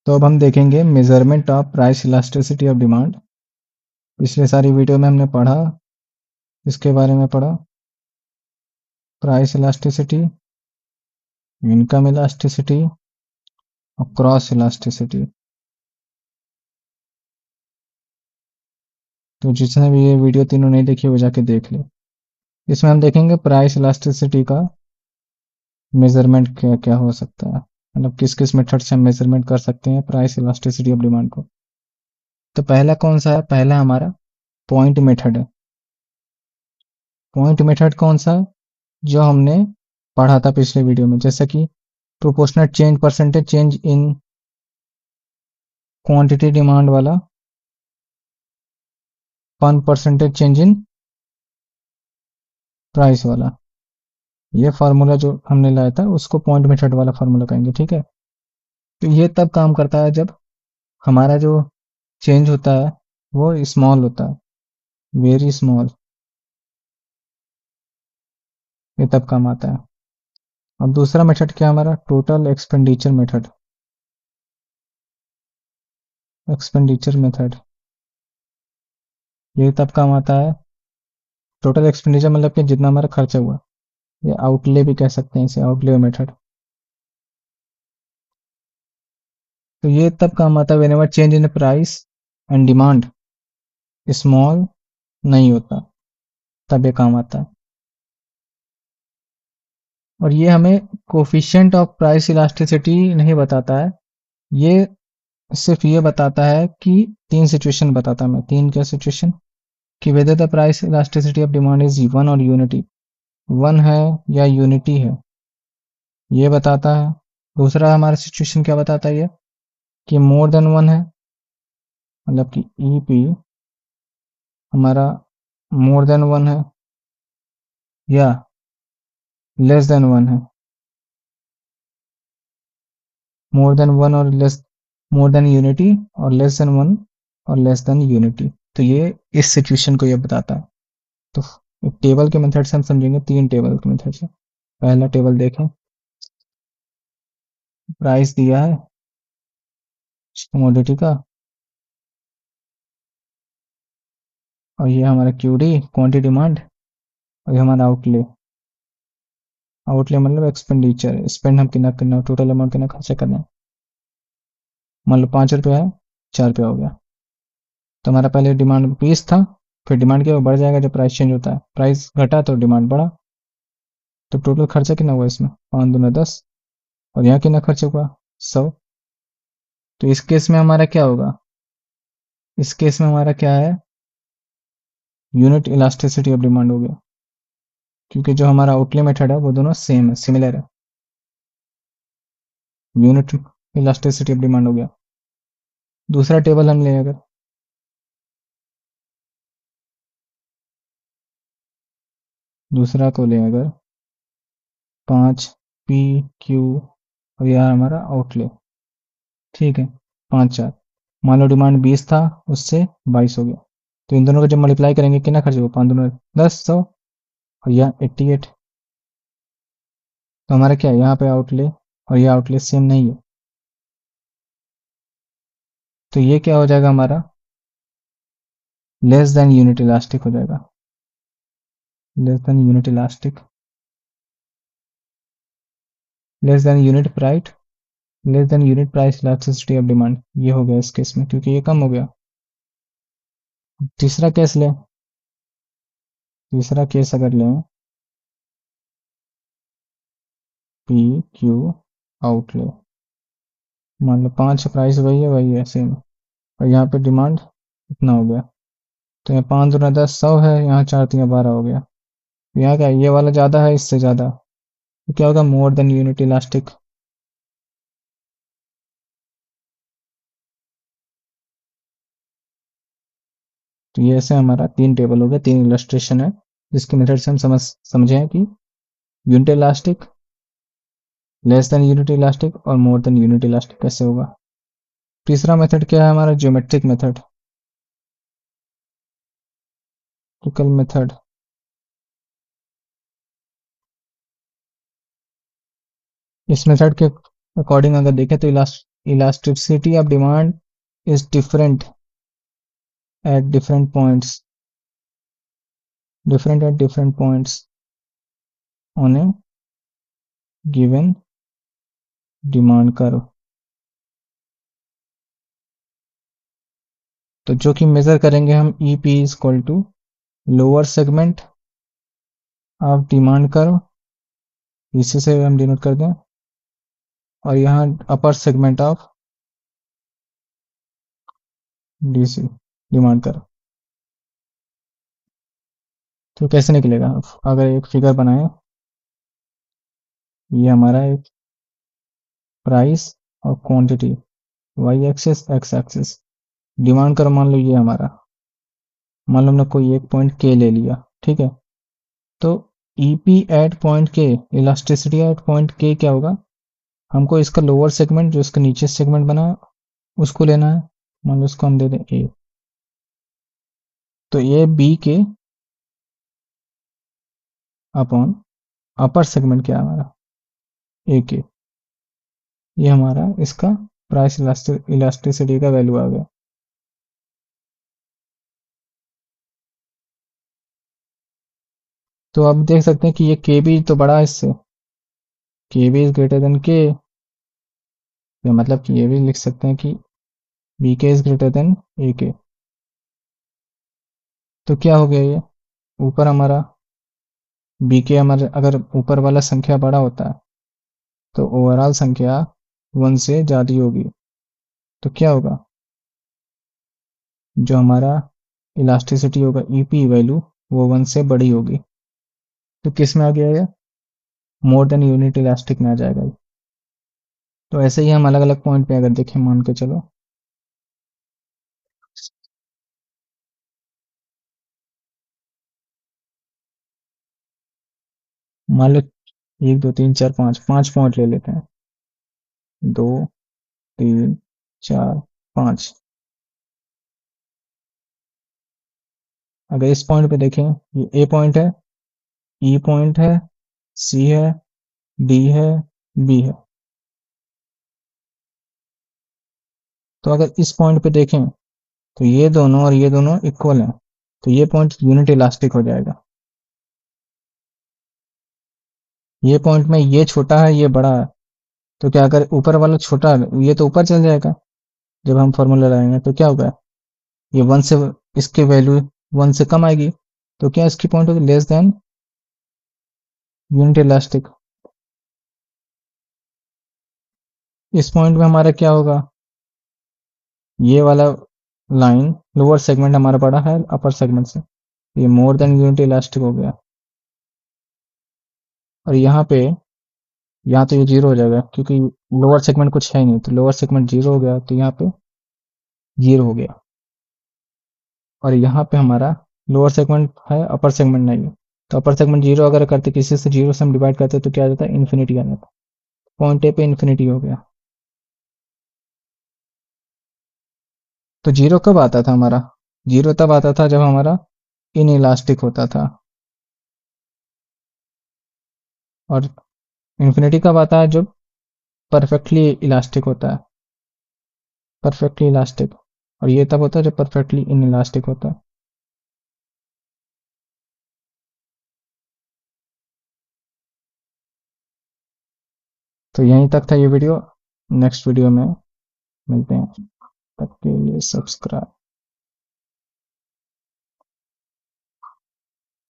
तो अब हम देखेंगे measurement of price elasticity of demand. पिछले सारी वीडियो में हमने पढ़ा, इसके बारे में पढ़ा, प्राइस इलास्टिसिटी, इनकम इलास्टिसिटी और क्रॉस इलास्टिसिटी। तो जिसने भी ये वीडियो तीनों नहीं देखी वो जाके देख ले। इसमें हम देखेंगे प्राइस इलास्टिसिटी का मेजरमेंट क्या क्या हो सकता है, मतलब किस किस मेथड से हम मेजरमेंट कर सकते हैं प्राइस इलास्टिसिटी ऑफ डिमांड को। तो पहला कौन सा है? पहला हमारा पॉइंट मेथड है। पॉइंट मेथड कौन सा है? जो हमने पढ़ा था पिछले वीडियो में, जैसे कि proportional change, percentage change in quantity demand वाला, 1% चेंज इन प्राइस वाला। ये फार्मूला जो हमने लाया था उसको पॉइंट मेथड वाला फार्मूला कहेंगे, ठीक है। तो ये तब काम करता है जब हमारा जो चेंज होता है वो स्मॉल होता है, वेरी स्मॉल। ये तब काम आता है। और दूसरा मेथड क्या है हमारा? Total expenditure method. Expenditure method ये तब काम आता है, टोटल एक्सपेंडिचर मतलब कि जितना हमारा खर्चा हुआ, ये आउटले भी कह सकते हैं इसे, आउटले मेथड। तो ये तब काम आता है whenever change in price and demand small नहीं होता, तब ये काम आता है। और ये हमें कोफिशिएंट ऑफ प्राइस इलास्टिसिटी नहीं बताता है, ये सिर्फ ये बताता है कि तीन सिचुएशन बताता है। मैं तीन क्या सिचुएशन, कि whether the price elasticity of demand is one और यूनिटी, वन है या यूनिटी है, ये बताता है। दूसरा हमारा सिचुएशन क्या बताता है ये, कि मोर देन वन है, मतलब कि ईपी हमारा मोर देन वन है या लेस देन वन है। मोर देन वन और लेस, मोर देन यूनिटी और लेस देन वन और लेस देन यूनिटी। तो ये इस सिचुएशन को ये बताता है। तो एक टेबल के मेथड से हम समझेंगे, तीन टेबल के मेथड से। पहला टेबल देखें, प्राइस दिया है कमोडिटी का, और ये हमारा क्यूडी क्वांटिटी डिमांड, और ये हमारा आउटले। आउटले मतलब एक्सपेंडिचर, स्पेंड हम कितना करना है, टोटल अमाउंट कितना खर्चा करना है। मान लो 5 रुपया है, 4 रुपया हो गया। तो हमारा पहले डिमांड 20 था, फिर डिमांड क्या बढ़ जाएगा जब प्राइस चेंज होता है, प्राइस घटा तो डिमांड बढ़ा। तो टोटल खर्चा कितना हुआ इसमें, 5 दूना 10, और यहाँ कितना खर्चा हुआ 100। तो इस केस में हमारा क्या होगा, इस केस में हमारा क्या है, यूनिट इलास्टिसिटी ऑफ डिमांड हो गया, क्योंकि जो हमारा आउटले मेथड है वो दोनों सेम है, सिमिलर है। यूनिट इलास्टिसिटी ऑफ डिमांड हो गया। दूसरा टेबल हम ले, अगर दूसरा को ले अगर 5 PQ, और यह हमारा आउटले, ठीक है, 5 4। मान लो डिमांड 20 था, उससे 22 हो गया। तो इन दोनों को जब मल्टीप्लाई करेंगे कितना खर्च होगा, 5 दूना 10, 100, और यह 88। तो हमारा क्या है, यहाँ पे आउटले और ये आउटले सेम नहीं है। तो ये क्या हो जाएगा हमारा, लेस देन यूनिट इलास्टिक हो जाएगा, less than unit elastic, less than unit price, less than unit price elasticity of demand. ये हो गया इस केस में, क्योंकि ये कम हो गया। तीसरा केस ले, तीसरा केस अगर लें, पी क्यू आउटले, मान लो 5 प्राइस वही है सेम, और यहाँ पे डिमांड इतना हो गया। तो यहाँ 5 दूना 10, 100 है, यहाँ 4 3 12 हो गया। यहाँ क्या है, ये वाला ज़्यादा है इससे ज़्यादा, तो क्या होगा, मोर देन यूनिट इलास्टिक। तो ये ऐसे हमारा तीन टेबल हो गया, तीन इलस्ट्रेशन है, जिसकी मेथड से हम समझे हैं कि unit elastic, less than unit elastic और मोर देन यूनिट इलास्टिक कैसे होगा। तीसरा मेथड क्या है हमारा, ज्योमेट्रिक मेथड, ट्रिकल मेथड। इस मेथड के अकॉर्डिंग अगर देखें तो elasticity of demand is different at different points, different at different points on a given demand curve. तो जो कि मेजर करेंगे हम EP is equal to lower segment of demand curve, इसी से हम डिनोट कर दें, और यहाँ upper segment of DC demand curve. तो कैसे निकलेगा? अगर एक फिगर बनाए, ये हमारा एक प्राइस और quantity, y axis x axis, demand curve मान लो ये हमारा, मान लो हमने कोई एक पॉइंट के ले लिया, ठीक है। तो EP एट पॉइंट के, इलास्टिसिटी एट पॉइंट के क्या होगा, हमको इसका लोअर सेगमेंट जो इसका नीचे सेगमेंट बना उसको लेना है, मान लो इसको हम दे दें A। तो ये B के अपॉन अपर सेगमेंट क्या है हमारा, A के, ये हमारा इसका प्राइस इलास्टिसिटी का वैल्यू आ गया। तो अब देख सकते हैं कि ये KB तो बड़ा है इससे, KB is greater than K, या मतलब कि ये भी लिख सकते हैं कि BK is greater than AK। तो क्या हो गया, ये ऊपर हमारा BK हमारे अगर ऊपर वाला संख्या बड़ा होता है तो ओवरऑल संख्या 1 से ज़्यादा होगी। तो क्या होगा, जो हमारा इलास्टिसिटी होगा EP वैल्यू वो 1 से बड़ी होगी। तो किस में आ गया ये, मोर देन यूनिट इलास्टिक में आ जाएगा। तो ऐसे ही हम अलग अलग पॉइंट पे अगर देखें, मान के चलो मान लो 1 2 3 4 5 5 पॉइंट ले लेते हैं, 2 3 4 5। अगर इस पॉइंट पे देखें, ये A पॉइंट है, E पॉइंट है, C है, D है, B है। तो अगर इस पॉइंट पे देखें तो ये दोनों और ये दोनों इक्वल हैं, तो ये पॉइंट यूनिट इलास्टिक हो जाएगा। ये पॉइंट में ये छोटा है ये बड़ा है, तो क्या अगर ऊपर वाला छोटा है ये तो ऊपर चल जाएगा, जब हम फॉर्मूला लगाएंगे तो क्या होगा, ये 1 से, इसकी वैल्यू 1 से कम आएगी, तो क्या इसकी पॉइंट होगी लेस देन यूनिट इलास्टिक। इस पॉइंट में हमारा क्या होगा, ये वाला लाइन लोअर सेगमेंट हमारा बड़ा है अपर सेगमेंट से, ये मोर देन यूनिट इलास्टिक हो गया। और यहाँ पे, यहाँ तो ये 0 हो जाएगा क्योंकि लोअर सेगमेंट कुछ है ही नहीं, तो लोअर सेगमेंट 0 हो गया, तो यहाँ पे 0 हो गया। और यहाँ पे हमारा लोअर सेगमेंट है अपर सेगमेंट नहीं है, तो अपर सेगमेंट 0 अगर करते, किसी से 0 से हम डिवाइड करते तो क्या आ जाता है, इन्फिनिटी आ जाता। पॉइंट ए पे इन्फिनिटी हो गया। तो 0 कब आता था हमारा, 0 तब आता था जब हमारा इन इलास्टिक होता था, और इन्फिनिटी कब आता है, जब परफेक्टली इलास्टिक होता है, परफेक्टली इलास्टिक। और ये तब होता है जब परफेक्टली इन इलास्टिक होता है। तो यहीं तक था ये वीडियो, नेक्स्ट वीडियो में मिलते हैं, तब के लिए सब्सक्राइब।